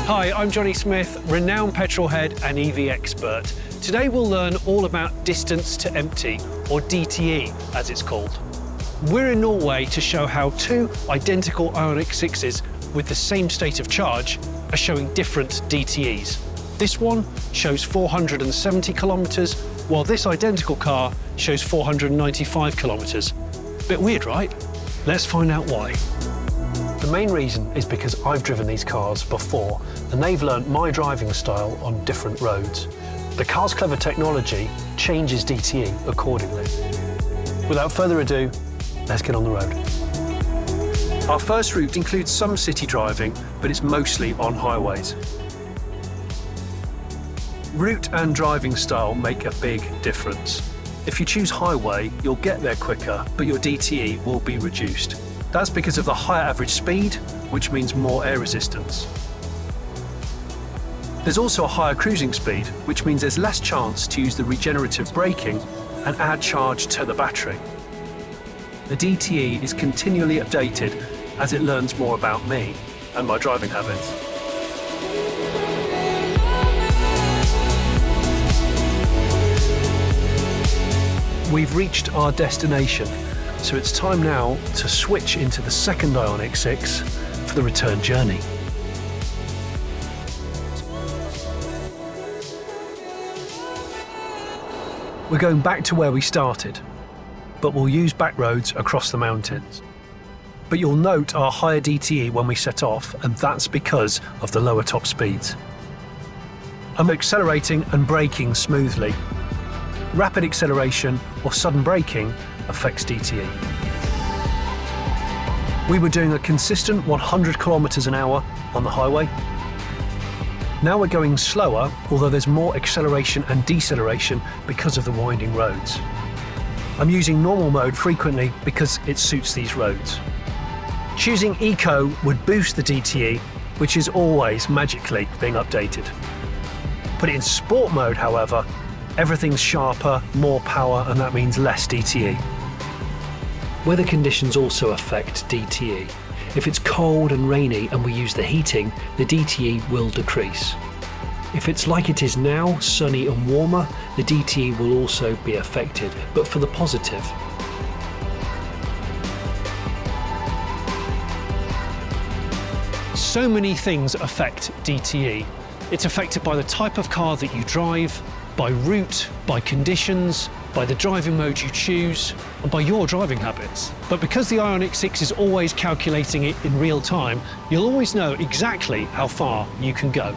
Hi, I'm Jonny Smith, renowned petrolhead and EV expert. Today we'll learn all about distance to empty, or DTE as it's called. We're in Norway to show how two identical IONIQ 6s with the same state of charge are showing different DTEs. This one shows 470 kilometres, while this identical car shows 495 kilometres. Bit weird, right? Let's find out why. The main reason is because I've driven these cars before and they've learnt my driving style on different roads. The car's clever technology changes DTE accordingly. Without further ado, let's get on the road. Our first route includes some city driving, but it's mostly on highways. Route and driving style make a big difference. If you choose highway, you'll get there quicker, but your DTE will be reduced. That's because of the higher average speed, which means more air resistance. There's also a higher cruising speed, which means there's less chance to use the regenerative braking and add charge to the battery. The DTE is continually updated as it learns more about me and my driving habits. We've reached our destination, so it's time now to switch into the second IONIQ 6 for the return journey. We're going back to where we started, but we'll use back roads across the mountains. But you'll note our higher DTE when we set off, and that's because of the lower top speeds. I'm accelerating and braking smoothly. Rapid acceleration or sudden braking affects DTE. We were doing a consistent 100 kilometers an hour on the highway. Now we're going slower, although there's more acceleration and deceleration because of the winding roads. I'm using normal mode frequently because it suits these roads. Choosing Eco would boost the DTE, which is always magically being updated. Put it in sport mode, however, everything's sharper, more power, and that means less DTE. Weather conditions also affect DTE. If it's cold and rainy and we use the heating, the DTE will decrease. If it's like it is now, sunny and warmer, the DTE will also be affected, but for the positive. So many things affect DTE. It's affected by the type of car that you drive, by route, by conditions, by the driving mode you choose, and by your driving habits. But because the IONIQ 6 is always calculating it in real time, you'll always know exactly how far you can go.